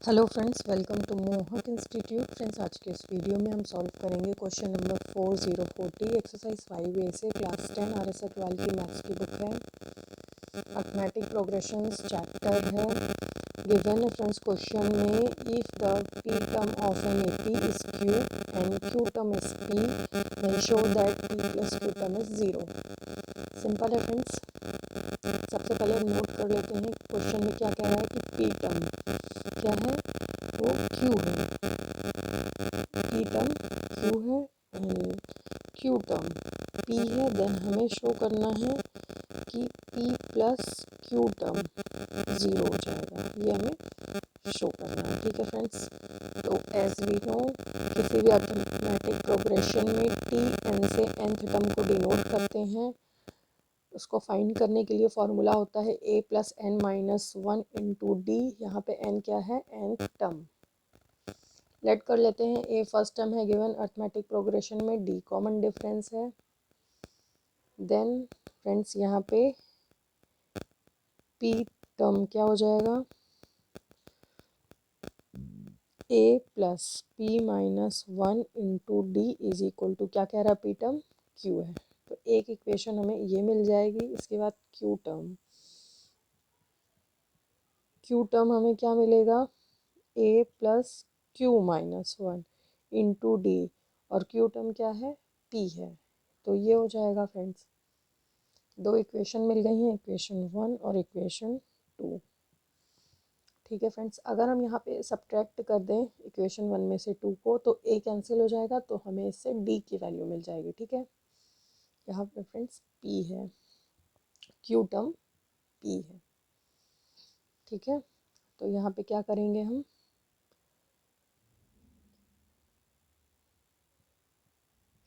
Hello friends, welcome to मोहक institute. Friends, आज के इस वीडियो में हम सॉल्व करेंगे क्वेश्चन नंबर 4040 एक्सरसाइज 5A से क्लास 10 RSA 12 की मैथ्स की बुक है। अर्थमेटिक प्रोग्रेशंस चैप्टर है। गिवन है फ्रेंड्स क्वेश्चन में, if the p term of an AP is q and q term is p, then show that p plus q term is 0। Simple है friends. सबसे पहले note कर लेते हैं question में क्या कह रहा है कि p टर्म क्या है, वो q है। p टर्म q है एंड q टर्म p है। देन हमें शो करना है कि p प्लस q टर्म 0 हो जाएगा, ये हमें शो करना है। ठीक है फ्रेंड्स, तो एज वी नो, किसी भी अर्थमेटिक प्रोग्रेशन में t n से nth टर्म को डिनोट करते हैं। उसको फाइंड करने के लिए फॉर्मूला होता है a plus n minus 1 into D. यहाँ पे n क्या है, nth टर्म। लेट कर लेते हैं a फर्स्ट टर्म है गिवन अर्थमेटिक प्रोग्रेशन में, d कॉमन डिफरेंस है। देन फ्रेंड्स यहाँ पे p टर्म क्या हो जाएगा, a plus p minus 1 into d is equal to, क्या कह रहा है, p टर्म q है। तो एक इक्वेशन हमें ये मिल जाएगी। इसके बाद q टर्म हमें क्या मिलेगा, a plus q minus 1 into d, और q टर्म क्या है, p है। तो ये हो जाएगा फ्रेंड्स, दो इक्वेशन मिल गई हैं, इक्वेशन 1 और इक्वेशन 2। ठीक है फ्रेंड्स, अगर हम यहाँ पे सब्ट्रैक्ट कर दें इक्वेशन 1 में से 2 को, तो a कैंसिल हो जाएगा, तो हमें इससे d की वैल्यू मिल जाएगी। ठीक है, यहाँ पे फ्रेंड्स p है, q टर्म p है। ठीक है, तो यहाँ पे क्या करेंगे, हम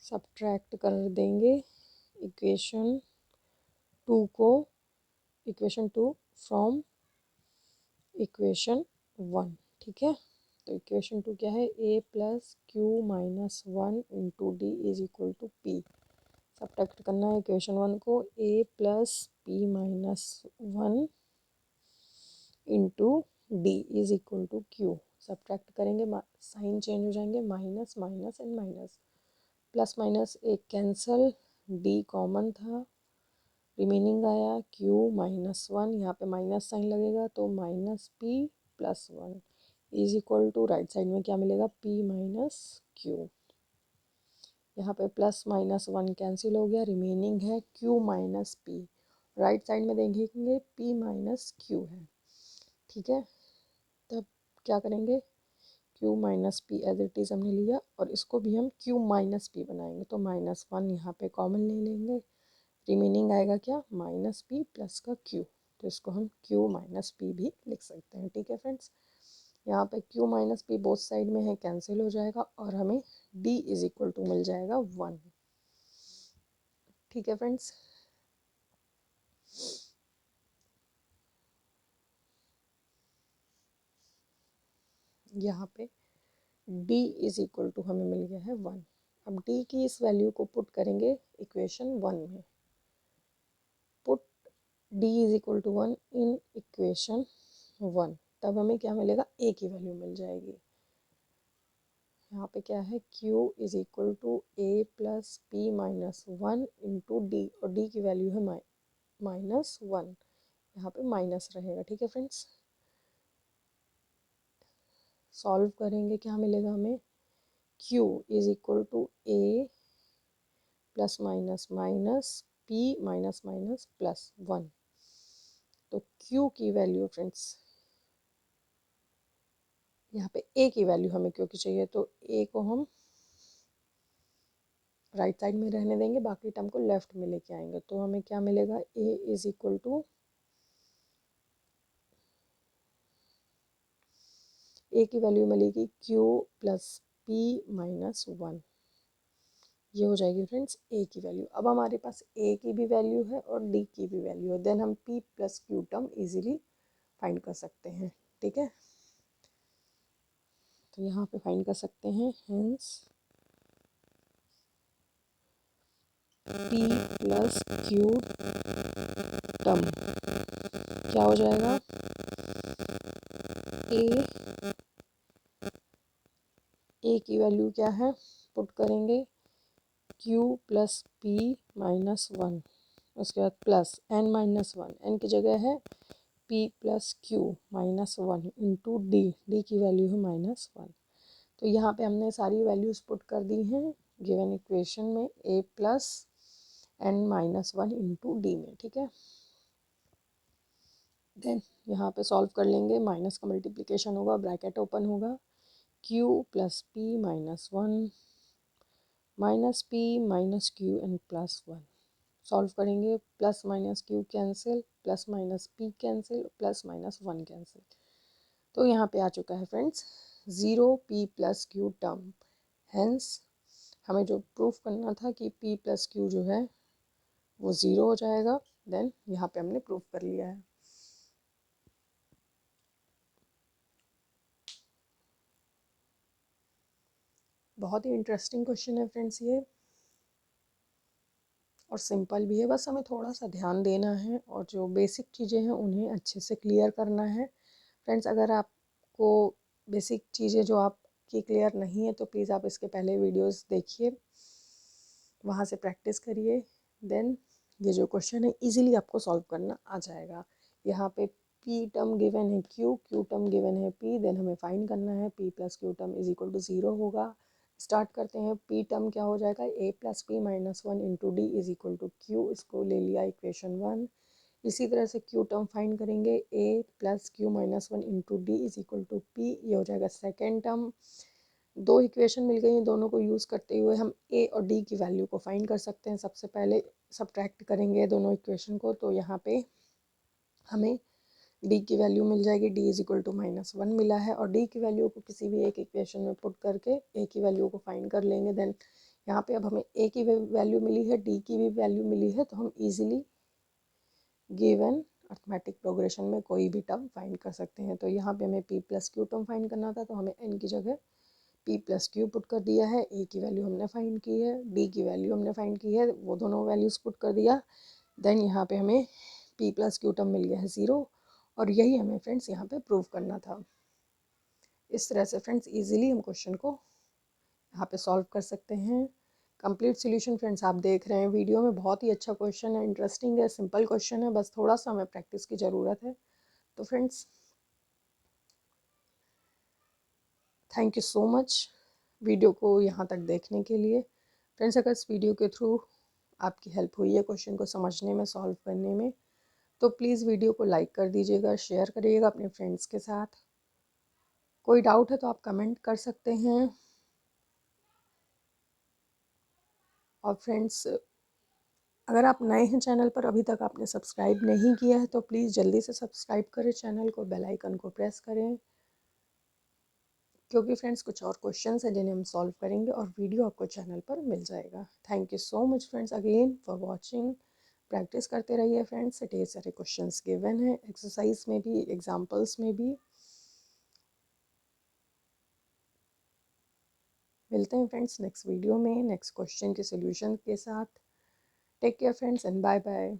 सब्ट्रैक्ट कर देंगे इक्वेशन 2 को, इक्वेशन 2 फ्रॉम इक्वेशन 1। ठीक है, तो इक्वेशन 2 क्या है, a plus q minus 1 into d is equal to p. Subtract करना है इक्वेशन 1 को, a plus p minus 1 into d is equal to q. Subtract करेंगे, साइन चेंज हो जाएंगे, minus minus and minus, plus minus एक कैंसल, d common था, remaining आया q माइनस 1। यहाँ पे माइनस साइन लगेगा तो minus p plus 1 is equal to, right side में क्या मिलेगा, p माइनस q। यहाँ पे प्लस माइनस 1 कैंसिल हो गया, रिमेनिंग है q minus p। Right side में देखेंगे p माइनस q है। ठीक है, तब क्या करेंगे, q minus p as it is हमने लिया, और इसको भी हम q माइनस p बनाएंगे, तो माइनस 1 यहाँ पे कॉमन ले लेंगे, रिमेनिंग आएगा क्या, माइनस p प्लस का q। तो इसको हम q माइनस p भी लिख सकते हैं। ठीक है फ्रेंड्स, यहाँ पे q minus p both side में है, कैंसिल हो जाएगा, और हमें d इज इक्वल टू मिल जाएगा 1। ठीक है फ्रेंड्स, यहाँ पे d इज इक्वल टू हमें मिल गया है 1। अब d की इस वैल्यू को पुट करेंगे इक्वेशन 1 में। Put d is equal to 1 in equation 1, तब हमें क्या मिलेगा, a की वैल्यू मिल जाएगी। यहाँ पे क्या है, q is equal to a plus p minus 1 into d, और d की वैल्यू है माइनस 1, यहाँ पे माइनस रहेगा। ठीक है फ्रेंड्स, सॉल्व करेंगे, क्या मिलेगा हमें, q is equal to a plus minus minus p minus minus plus 1। तो q की वैल्यू फ्रेंड्स, यहाँ पे a की वैल्यू हमें क्योंकि चाहिए, तो a को हम राइट साइड में रहने देंगे, बाकी टर्म को लेफ्ट में लेके आएंगे, तो हमें क्या मिलेगा, a is equal to, a की वैल्यू मिलेगी q प्लस p माइनस 1। ये हो जाएगी फ्रेंड्स a की वैल्यू। अब हमारे पास a की भी वैल्यू है और d की भी वैल्यू है, देन हम p plus q term easily find कर सकते हैं। ठीक है, तो यहाँ पे फाइंड कर सकते हैं, hence p plus q term क्या हो जाएगा, ए की वैल्यू क्या है, पुट करेंगे q plus p minus one, उसके बाद plus n minus one, n की जगह है p plus q minus one into D, D की वैल्यू है माइनस वन। तो यहाँ पे हमने सारी वैल्यूज़ पुट कर दी हैं गिवन इक्वेशन में, a plus n minus one into D में, ठीक है। देन यहाँ पे सॉल्व कर लेंगे, माइनस का मल्टीप्लिकेशन होगा, ब्रैकेट ओपन होगा, q plus p minus one minus p minus q and plus one. Solve करेंगे, plus minus q cancel, plus minus p cancel, plus minus one cancel. तो यहाँ पे आ चुका है friends 0 p plus q term. Hence हमें जो proof करना था कि p प्लस क्यू जो है वो 0 हो जाएगा, देन यहाँ पे हमने प्रूफ कर लिया है। बहुत ही इंटरेस्टिंग क्वेश्चन है फ्रेंड्स ये, और सिंपल भी है, बस हमें थोड़ा सा ध्यान देना है और जो बेसिक चीज़ें हैं उन्हें अच्छे से क्लियर करना है। फ्रेंड्स अगर आपको बेसिक चीज़ें जो आपकी क्लियर नहीं है तो प्लीज़ आप इसके पहले वीडियोस देखिए, वहाँ से प्रैक्टिस करिए, देन ये जो क्वेश्चन है इजीली आपको सॉल्व करना आ जाएगा। यहाँ पे p टर्म गिवन है q, q टर्म गिवन है p, देन हमें फाइंड करना है p plus q term is equal to 0 होगा। स्टार्ट करते हैं, p टर्म क्या हो जाएगा, a plus p minus one into d is equal to q, इसको ले लिया इक्वेशन वन। इसी तरह से q टर्म फाइंड करेंगे, a plus q minus one into d is equal to p, ये हो जाएगा सेकेंड टर्म। दो इक्वेशन मिल गई हैं, दोनों को यूज़ करते हुए हम a और d की वैल्यू को फाइंड कर सकते हैं। सबसे पहले सब्ट्रैक्ट करेंगे दोनों इक्वेशन को, तो यहाँ पे हमें d की वैल्यू मिल जाएगी, d is equal to minus one मिला है, और d की वैल्यू को किसी भी एक इक्वेशन में पुट करके a की वैल्यू को फाइंड कर लेंगे। देन यहाँ पे अब हमें a की वैल्यू मिली है, d की भी वैल्यू मिली है, तो हम ईजिली गिवन अर्थमेटिक प्रोग्रेशन में कोई भी टर्म फाइंड कर सकते हैं। तो यहाँ पे हमें p plus q term find करना था, तो हमें n की जगह p प्लस क्यू पुट कर दिया है, a की वैल्यू हमने फाइंड की है, d की वैल्यू हमने फाइंड की है, वो दोनों वैल्यूज़ पुट कर दिया। देन यहाँ पे हमें p प्लस क्यू टर्म मिल गया है 0, और यही हमें फ्रेंड्स यहाँ पे प्रूव करना था। इस तरह से फ्रेंड्स इजीली हम क्वेश्चन को यहाँ पे सॉल्व कर सकते हैं। कंप्लीट सॉल्यूशन फ्रेंड्स आप देख रहे हैं वीडियो में, बहुत ही अच्छा क्वेश्चन है, इंटरेस्टिंग है, सिंपल क्वेश्चन है, बस थोड़ा सा हमें प्रैक्टिस की ज़रूरत है। तो friends thank you so much video को यहाँ तक देखने के लिए। फ्रेंड्स अगर इस वीडियो के थ्रू आपकी हेल्प हुई है क्वेश्चन को समझने में, सॉल्व करने में, तो प्लीज़ वीडियो को लाइक कर दीजिएगा, शेयर करिएगा अपने फ्रेंड्स के साथ। कोई डाउट है तो आप कमेंट कर सकते हैं। और फ्रेंड्स अगर आप नए हैं चैनल पर, अभी तक आपने सब्सक्राइब नहीं किया है, तो प्लीज़ जल्दी से सब्सक्राइब करें चैनल को, बेल आइकन को प्रेस करें, क्योंकि फ्रेंड्स कुछ और क्वेश्चंस हैं जिन्हें हम सॉल्व करेंगे और वीडियो आपको चैनल पर मिल जाएगा। Thank you so much friends again for watching. Practice करते रहिए फ्रेंड्स, ढेर सारे क्वेश्चंस गिवन हैं एक्सरसाइज में भी, एग्जाम्पल्स में भी। मिलते हैं फ्रेंड्स नेक्स्ट वीडियो में नेक्स्ट क्वेश्चन के सोल्यूशन के साथ। Take care friends and bye bye.